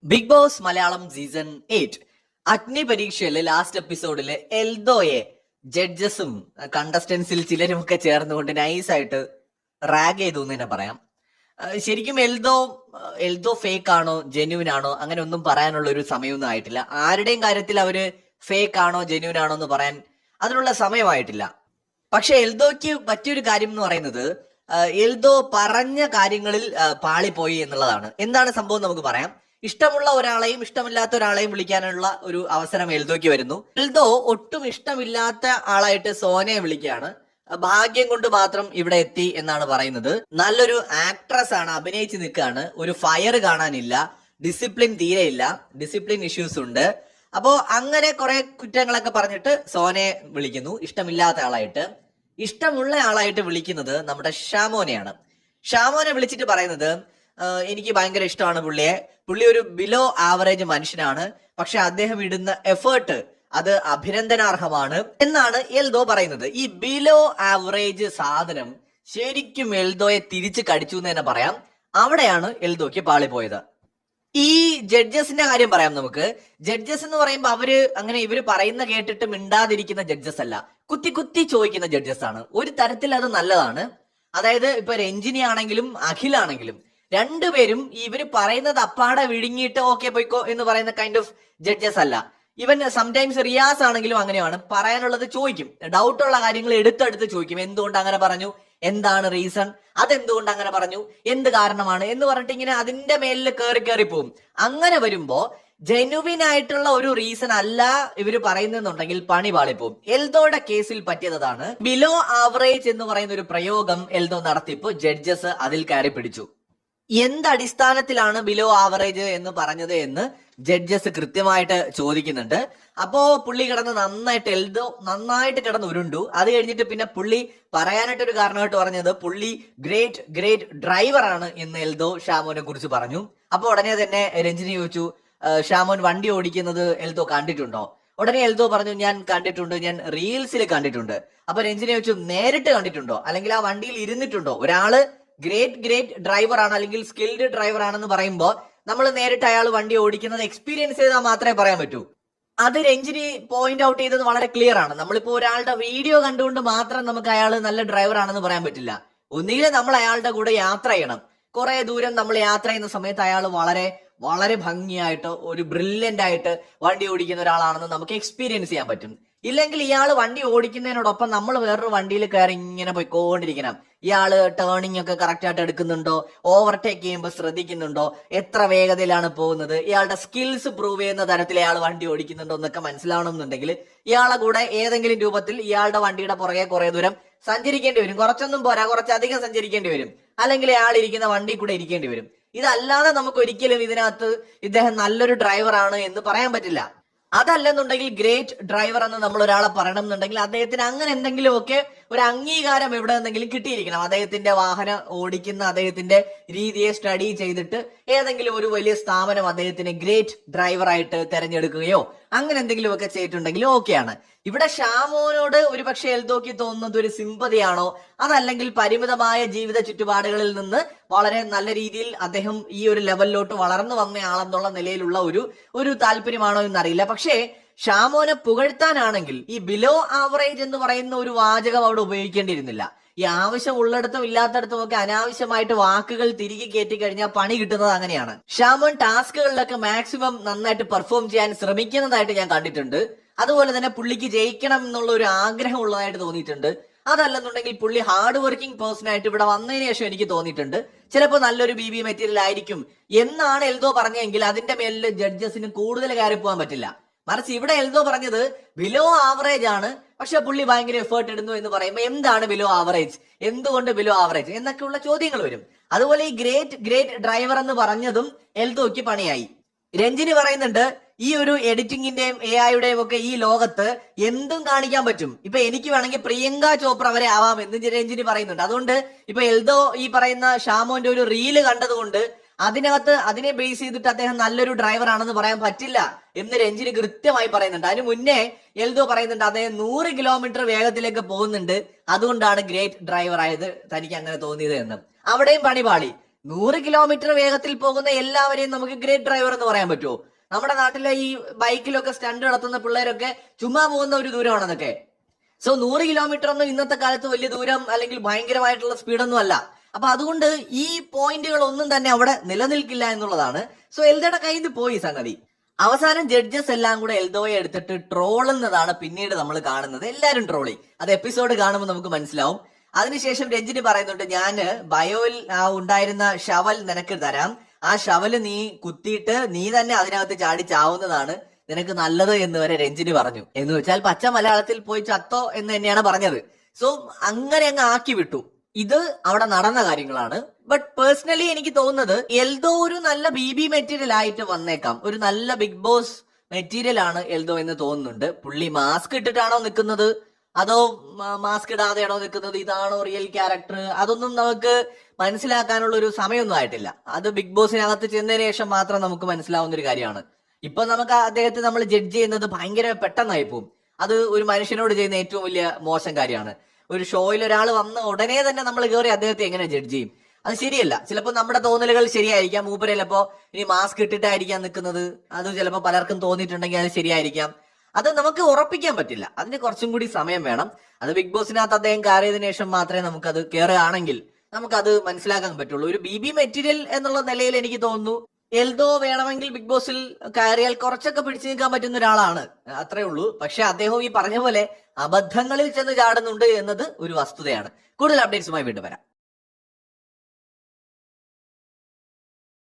Big boss Malayalam season 8 അഗ്നി പരീക്ഷയിലെ last എപ്പിസോഡില് എൽദോയെ ജഡ്ജസും കണ്ടസ്റ്റൻസിൽ ചിലരും ഒക്കെ ചേർന്നുകൊണ്ട് നൈസായിട്ട് റാഗ് ചെയ്തു എന്ന് തന്നെ പറയാം. ശരിക്കും എൽദോ ഫേക്ക് ആണോ ജെന്യൂൻ ആണോ അങ്ങനെ ഒന്നും പറയാനുള്ള ഒരു സമയമൊന്നും ആയിട്ടില്ല. ആരുടെയും കാര്യത്തിൽ അവര് ഫേക്ക് ആണോ ജെന്യൂൻ ആണോ എന്ന് പറയാൻ അതിനുള്ള സമയമായിട്ടില്ല. പക്ഷെ എൽദോയ്ക്ക് പറ്റിയൊരു കാര്യം എന്ന് പറയുന്നത് എൽദോ പറഞ്ഞ കാര്യങ്ങളിൽ പാളിപ്പോയി എന്നുള്ളതാണ്. എന്താണ് സംഭവം നമുക്ക് പറയാം. ഇഷ്ടമുള്ള ഒരാളെയും ഇഷ്ടമില്ലാത്ത ഒരാളെയും വിളിക്കാനുള്ള ഒരു അവസരം എൽദോയ്ക്ക് വരുന്നു. എൽദോ ഒട്ടും ഇഷ്ടമില്ലാത്ത ആളായിട്ട് സോനയെ വിളിക്കുകയാണ്. ഭാഗ്യം കൊണ്ട് മാത്രം ഇവിടെ എത്തി എന്നാണ് പറയുന്നത്. നല്ലൊരു ആക്ട്രസ് ആണ്, അഭിനയിച്ച് നിൽക്കുകയാണ്. ഒരു ഫയർ കാണാനില്ല, ഡിസിപ്ലിൻ തീരെയില്ല, ഡിസിപ്ലിൻ ഇഷ്യൂസ് ഉണ്ട്. അപ്പോ അങ്ങനെ കുറെ കുറ്റങ്ങളൊക്കെ പറഞ്ഞിട്ട് സോനയെ വിളിക്കുന്നു ഇഷ്ടമില്ലാത്ത ആളായിട്ട്. ഇഷ്ടമുള്ള ആളായിട്ട് വിളിക്കുന്നത് നമ്മുടെ ഷാമോനെയാണ്. ഷാമോനെ വിളിച്ചിട്ട് പറയുന്നത് എനിക്ക് ഭയങ്കര ഇഷ്ടമാണ് പുള്ളിയെ, പുള്ളി ഒരു ബിലോ ആവറേജ് മനുഷ്യനാണ്, പക്ഷെ അദ്ദേഹം ഇടുന്ന എഫേർട്ട് അത് അഭിനന്ദനാർഹമാണ് എന്നാണ് എൽദോ പറയുന്നത്. ഈ ബിലോ ആവറേജ് സാധനം ശരിക്കും എൽദോയെ തിരിച്ച് കടിച്ചു എന്ന് തന്നെ പറയാം. അവിടെയാണ് എൽദോയ്ക്ക് പാളിപ്പോയത്. ഈ ജഡ്ജസിന്റെ കാര്യം പറയാം നമുക്ക്. ജഡ്ജസ് എന്ന് പറയുമ്പോൾ ഇവര് പറയുന്ന കേട്ടിട്ട് മിണ്ടാതിരിക്കുന്ന ജഡ്ജസ് അല്ല, കുത്തി കുത്തി ചോദിക്കുന്ന ജഡ്ജസ് ആണ്. ഒരു തരത്തിൽ അത് നല്ലതാണ്. അതായത് ഇപ്പൊ രഞ്ജിനി ആണെങ്കിലും അഖിലാണെങ്കിലും രണ്ടുപേരും ഇവര് പറയുന്നത് അപ്പാടെ വിഴുങ്ങിയിട്ട് ഓക്കെ പോയിക്കോ എന്ന് പറയുന്ന കൈൻഡ് ഓഫ് ജഡ്ജസ് അല്ല. ഇവൻ സംടൈംസ് റിയാസ് ആണെങ്കിലും അങ്ങനെയാണ്, പറയാനുള്ളത് ചോദിക്കും, ഡൗട്ടുള്ള കാര്യങ്ങൾ എടുത്തെടുത്ത് ചോദിക്കും. എന്തുകൊണ്ട് അങ്ങനെ പറഞ്ഞു, എന്താണ് റീസൺ, അതെന്തുകൊണ്ട് അങ്ങനെ പറഞ്ഞു, എന്ത് കാരണമാണ് എന്ന് പറഞ്ഞിട്ട് ഇങ്ങനെ അതിന്റെ മേലിൽ കയറി പോകും. അങ്ങനെ വരുമ്പോ ജെനുവിൻ ആയിട്ടുള്ള ഒരു റീസൺ അല്ല ഇവര് പറയുന്നുണ്ടെങ്കിൽ പണി പാളിപ്പോവും. എൽദോയുടെ കേസിൽ പറ്റിയതാണ്. ബിലോ ആവറേജ് എന്ന് പറയുന്ന ഒരു പ്രയോഗം എൽദോ നടത്തിയപ്പോ ജഡ്ജസ് അതിൽ കയറി പിടിച്ചു. എന്തടിസ്ഥാനത്തിലാണ് ബിലോ ആവറേജ് എന്ന് പറഞ്ഞത് എന്ന് ജഡ്ജസ് കൃത്യമായിട്ട് ചോദിക്കുന്നുണ്ട്. അപ്പോ പുള്ളി എൽദോ നന്നായിട്ട് കിടന്ന് ഉരുണ്ടു. അത് കഴിഞ്ഞിട്ട് പിന്നെ പുള്ളി പറയാനായിട്ടൊരു കാരണമായിട്ട് പറഞ്ഞത് പുള്ളി ഗ്രേറ്റ് ഡ്രൈവർ ആണ് എന്ന് എൽദോ ഷാമോനെ കുറിച്ച് പറഞ്ഞു. അപ്പൊ ഉടനെ തന്നെ രഞ്ജിനി ചോദിച്ചു, ഷാമോൻ വണ്ടി ഓടിക്കുന്നത് എൽദോ കണ്ടിട്ടുണ്ടോ? ഉടനെ എൽദോ പറഞ്ഞു, ഞാൻ കണ്ടിട്ടുണ്ട്, ഞാൻ റീൽസിൽ കണ്ടിട്ടുണ്ട്. അപ്പൊ രഞ്ജിനി ചോദിച്ചു, നേരിട്ട് കണ്ടിട്ടുണ്ടോ, അല്ലെങ്കിൽ ആ വണ്ടിയിൽ ഇരുന്നിട്ടുണ്ടോ? ഒരാള് ഗ്രേറ്റ് ഡ്രൈവർ ആണ് അല്ലെങ്കിൽ സ്കിൽഡ് ഡ്രൈവർ ആണെന്ന് പറയുമ്പോൾ നമ്മൾ നേരിട്ട് അയാൾ വണ്ടി ഓടിക്കുന്നത് എക്സ്പീരിയൻസ് ചെയ്താൽ മാത്രമേ പറയാൻ പറ്റൂ. അത് രഞ്ജിനി പോയിന്റ് ഔട്ട് ചെയ്തത് വളരെ ക്ലിയർ ആണ്. നമ്മളിപ്പോ ഒരാളുടെ വീഡിയോ കണ്ടുകൊണ്ട് മാത്രം നമുക്ക് അയാൾ നല്ല ഡ്രൈവർ ആണെന്ന് പറയാൻ പറ്റില്ല. ഒന്നുകിൽ നമ്മൾ അയാളുടെ കൂടെ യാത്ര ചെയ്യണം. കുറെ ദൂരം നമ്മൾ യാത്ര ചെയ്യുന്ന സമയത്ത് അയാൾ വളരെ ഭംഗിയായിട്ട് ഒരു ബ്രില്യന്റ് ആയിട്ട് വണ്ടി ഓടിക്കുന്ന ഒരാളാണെന്ന് നമുക്ക് എക്സ്പീരിയൻസ് ചെയ്യാൻ പറ്റും. ഇല്ലെങ്കിൽ ഇയാൾ വണ്ടി ഓടിക്കുന്നതിനോടൊപ്പം നമ്മൾ വേറൊരു വണ്ടിയിൽ കയറി ഇങ്ങനെ പോയിക്കൊണ്ടിരിക്കണം. ഇയാള് ടേണിംഗ് ഒക്കെ കറക്റ്റ് ആയിട്ട് എടുക്കുന്നുണ്ടോ, ഓവർടേക്ക് ചെയ്യുമ്പോൾ ശ്രദ്ധിക്കുന്നുണ്ടോ, എത്ര വേഗതയിലാണ് പോകുന്നത്, ഇയാളുടെ സ്കിൽസ് പ്രൂവ് ചെയ്യുന്ന തരത്തിൽ ഇയാൾ വണ്ടി ഓടിക്കുന്നുണ്ടോ എന്നൊക്കെ മനസ്സിലാവണം എന്നുണ്ടെങ്കിൽ ഇയാളെ കൂടെ ഏതെങ്കിലും രൂപത്തിൽ ഇയാളുടെ വണ്ടിയുടെ പുറകെ കുറെ ദൂരം സഞ്ചരിക്കേണ്ടി വരും. കുറച്ചൊന്നും പോരാ, കുറച്ചധികം സഞ്ചരിക്കേണ്ടി വരും. അല്ലെങ്കിൽ ഇയാൾ ഇരിക്കുന്ന വണ്ടി കൂടെ ഇരിക്കേണ്ടി വരും. ഇതല്ലാതെ നമുക്ക് ഒരിക്കലും ഇതിനകത്ത് ഇദ്ദേഹം നല്ലൊരു ഡ്രൈവർ ആണ് എന്ന് പറയാൻ പറ്റില്ല. അതല്ലെന്നുണ്ടെങ്കിൽ ഗ്രേറ്റ് ഡ്രൈവർ എന്ന് നമ്മൾ ഒരാളെ പറയണം എന്നുണ്ടെങ്കിൽ അദ്ദേഹത്തിന് അങ്ങനെ എന്തെങ്കിലുമൊക്കെ ഒരു അംഗീകാരം എവിടെ നിന്നെങ്കിലും കിട്ടിയിരിക്കണം. അദ്ദേഹത്തിന്റെ വാഹനം ഓടിക്കുന്ന അദ്ദേഹത്തിന്റെ രീതിയെ സ്റ്റഡി ചെയ്തിട്ട് ഏതെങ്കിലും ഒരു വലിയ സ്ഥാപനം അദ്ദേഹത്തിന് ഗ്രേറ്റ് ഡ്രൈവറായിട്ട് തെരഞ്ഞെടുക്കുകയോ അങ്ങനെ എന്തെങ്കിലുമൊക്കെ ചെയ്തിട്ടുണ്ടെങ്കിൽ ഓക്കെയാണ്. ഇവിടെ ഷാമോനോട് ഒരു പക്ഷെ എൽദോയ്ക്ക് തോന്നുന്നത് ഒരു സിമ്പതിയാണോ, അതല്ലെങ്കിൽ പരിമിതമായ ജീവിത ചുറ്റുപാടുകളിൽ നിന്ന് വളരെ നല്ല രീതിയിൽ അദ്ദേഹം ഈ ഒരു ലെവലിലോട്ട് വളർന്നു വന്നയാളെന്നുള്ള നിലയിലുള്ള ഒരു താല്പര്യമാണോ എന്നറിയില്ല. പക്ഷേ ഷാമോനെ പുകഴ്ത്താനാണെങ്കിൽ ഈ ബിലോ ആവറേജ് എന്ന് പറയുന്ന ഒരു വാചകം അവിടെ ഉപയോഗിക്കേണ്ടിയിരുന്നില്ല. ഈ ആവശ്യം ഉള്ളിടത്തും ഇല്ലാത്തടത്തും ഒക്കെ അനാവശ്യമായിട്ട് വാക്കുകൾ തിരികെ കയറ്റി കഴിഞ്ഞാൽ പണി കിട്ടുന്നത് അങ്ങനെയാണ്. ഷാമോൻ ടാസ്കുകളിലൊക്കെ മാക്സിമം നന്നായിട്ട് പെർഫോം ചെയ്യാൻ ശ്രമിക്കുന്നതായിട്ട് ഞാൻ കണ്ടിട്ടുണ്ട്. അതുപോലെ തന്നെ പുള്ളിക്ക് ജയിക്കണം എന്നുള്ള ഒരു ആഗ്രഹം ഉള്ളതായിട്ട് തോന്നിയിട്ടുണ്ട്. അതല്ലെന്നുണ്ടെങ്കിൽ പുള്ളി ഹാർഡ് വർക്കിംഗ് പേഴ്സൺ ആയിട്ട് ഇവിടെ വന്നതിന് ശേഷം എനിക്ക് തോന്നിയിട്ടുണ്ട് ചിലപ്പോൾ നല്ലൊരു ബി മെറ്റീരിയൽ ആയിരിക്കും എന്നാണ് എൽദോ പറഞ്ഞെങ്കിൽ അതിന്റെ മേലിൽ ജഡ്ജസിന് കൂടുതൽ കയറി പോകാൻ പറ്റില്ല. മറിച്ച് ഇവിടെ എൽദോ പറഞ്ഞത് ബിലോ ആവറേജ് ആണ്, പക്ഷെ പുള്ളി ഭയങ്കര എഫേർട്ട് ഇടുന്നു എന്ന് പറയുമ്പോൾ എന്താണ് ബിലോ ആവറേജ്, എന്തുകൊണ്ട് ബിലോ ആവറേജ് എന്നൊക്കെയുള്ള ചോദ്യങ്ങൾ വരും. അതുപോലെ ഈ ഗ്രേറ്റ് ഡ്രൈവർ എന്ന് പറഞ്ഞതും എൽദോയ്ക്ക് പണിയായി. രഞ്ജിനി പറയുന്നുണ്ട്, ഈ ഒരു എഡിറ്റിംഗിന്റെയും AI-യുടെയും ഒക്കെ ഈ ലോകത്ത് എന്തും കാണിക്കാൻ പറ്റും. ഇപ്പൊ എനിക്ക് വേണമെങ്കിൽ പ്രിയങ്ക ചോപ്ര വരെ ആവാം എന്ന് രഞ്ജിനി പറയുന്നുണ്ട്. അതുകൊണ്ട് ഇപ്പൊ എൽദോ ഈ പറയുന്ന ഷാമോന്റെ ഒരു റീല് കണ്ടതുകൊണ്ട് അതിനെ ബേസ് ചെയ്തിട്ട് അദ്ദേഹം നല്ലൊരു ഡ്രൈവർ ആണെന്ന് പറയാൻ പറ്റില്ല എന്ന് രഞ്ജിനി കൃത്യമായി പറയുന്നുണ്ട്. അതിന് മുന്നേ എൽദോ പറയുന്നുണ്ട് അദ്ദേഹം 100 കിലോമീറ്റർ വേഗത്തിലേക്ക് പോകുന്നുണ്ട്, അതുകൊണ്ടാണ് ഗ്രേറ്റ് ഡ്രൈവർ ആയത്, തനിക്ക് അങ്ങനെ തോന്നിയത് എന്ന്. അവിടെയും പണി പാളി. 100 കിലോമീറ്റർ വേഗത്തിൽ പോകുന്ന എല്ലാവരെയും നമുക്ക് ഗ്രേറ്റ് ഡ്രൈവർ എന്ന് പറയാൻ പറ്റുമോ? നമ്മുടെ നാട്ടിലെ ഈ ബൈക്കിലൊക്കെ സ്റ്റണ്ട് നടത്തുന്ന പിള്ളേരൊക്കെ ചുമ്മാ പോകുന്ന ഒരു ദൂരമാണെന്നൊക്കെ. സോ 100 കിലോമീറ്റർ ഒന്നും ഇന്നത്തെ കാലത്ത് വലിയ ദൂരം അല്ലെങ്കിൽ ഭയങ്കരമായിട്ടുള്ള സ്പീഡൊന്നും അല്ല. അപ്പൊ അതുകൊണ്ട് ഈ പോയിന്റുകൾ ഒന്നും തന്നെ അവിടെ നിലനിൽക്കില്ല എന്നുള്ളതാണ്. സോ എൽദോയുടെ കയ്യിൽ നിന്ന് പോയി സംഗതി. അവസാനം ജഡ്ജസ് എല്ലാം കൂടെ എൽദോയെ എടുത്തിട്ട് ട്രോളുന്നതാണ് പിന്നീട് നമ്മൾ കാണുന്നത്. എല്ലാരും ട്രോളി, അത് എപ്പിസോഡ് കാണുമ്പോൾ നമുക്ക് മനസ്സിലാവും. അതിനുശേഷം രഞ്ജിനി പറയുന്നുണ്ട്, ഞാന് ബയോയിൽ ഉണ്ടായിരുന്ന ഷവൽ നിനക്ക് തരാം, ആ ഷവല് നീ കുത്തിയിട്ട് നീ തന്നെ അതിനകത്ത് ചാടി ചാവുന്നതാണ് നിനക്ക് നല്ലത് എന്ന് വരെ രഞ്ജിനി പറഞ്ഞു. എന്ന് വെച്ചാൽ പച്ച മലയാളത്തിൽ പോയി ചത്തോ എന്ന് തന്നെയാണ് പറഞ്ഞത്. സോ അങ്ങനെ അങ്ങ് ആക്കി വിട്ടു. ഇത് അവിടെ നടന്ന കാര്യങ്ങളാണ്. ബട്ട് പേഴ്സണലി എനിക്ക് തോന്നുന്നത് എൽദോ ഒരു നല്ല BB മെറ്റീരിയൽ ആയിട്ട് വന്നേക്കാം. ഒരു നല്ല ബിഗ് ബോസ് മെറ്റീരിയൽ ആണ് എൽദോ എന്ന് തോന്നുന്നുണ്ട്. പുള്ളി മാസ്ക് ഇട്ടിട്ടാണോ നിൽക്കുന്നത് അതോ മാസ്ക് ഇടാതെയാണോ നിൽക്കുന്നത്, ഇതാണോ റിയൽ ക്യാരക്ടർ, അതൊന്നും നമുക്ക് മനസ്സിലാക്കാനുള്ള ഒരു സമയമൊന്നും ആയിട്ടില്ല. അത് ബിഗ് ബോസിനകത്ത് ചെന്നതിന് ശേഷം മാത്രം നമുക്ക് മനസ്സിലാവുന്ന ഒരു കാര്യമാണ്. ഇപ്പൊ നമുക്ക് അദ്ദേഹത്തെ നമ്മൾ ജഡ്ജ് ചെയ്യുന്നത് ഭയങ്കര പെട്ടെന്നായി പോകും. അത് ഒരു മനുഷ്യനോട് ചെയ്യുന്ന ഏറ്റവും വലിയ മോശം കാര്യമാണ്. ഒരു ഷോയിൽ ഒരാൾ വന്ന ഉടനെ തന്നെ നമ്മൾ കയറി അദ്ദേഹത്തെ എങ്ങനെ ജഡ്ജ് ചെയ്യും? അത് ശരിയല്ല. ചിലപ്പോൾ നമ്മുടെ തോന്നലുകൾ ശരിയായിരിക്കാം. മൂപ്പര് ചിലപ്പോ ഇനി മാസ്ക് ഇട്ടിട്ടായിരിക്കാം നിൽക്കുന്നത്, അത് ചിലപ്പോൾ പലർക്കും തോന്നിയിട്ടുണ്ടെങ്കിൽ അത് ശരിയായിരിക്കാം. അത് നമുക്ക് ഉറപ്പിക്കാൻ പറ്റില്ല. അതിന് കുറച്ചും കൂടി സമയം വേണം. അത് ബിഗ് ബോസിനകത്ത് അദ്ദേഹം കയറിയതിനു ശേഷം മാത്രമേ നമുക്കത് കയറുകയാണെങ്കിൽ നമുക്കത് മനസ്സിലാക്കാൻ പറ്റുള്ളൂ. ഒരു BB മെറ്റീരിയൽ എന്നുള്ള നിലയിൽ എനിക്ക് തോന്നുന്നു എൽദോ വേണമെങ്കിൽ ബിഗ് ബോസിൽ കയറിയാൽ കുറച്ചൊക്കെ പിടിച്ചു നിൽക്കാൻ പറ്റുന്ന ഒരാളാണ്, അത്രേ ഉള്ളൂ. പക്ഷെ അദ്ദേഹം ഈ പറഞ്ഞ പോലെ അബദ്ധങ്ങളിൽ ചെന്ന് ചാടുന്നുണ്ട് എന്നത് ഒരു വസ്തുതയാണ്. കൂടുതൽ അപ്ഡേറ്റ്സുമായി വീണ്ടും വരാം.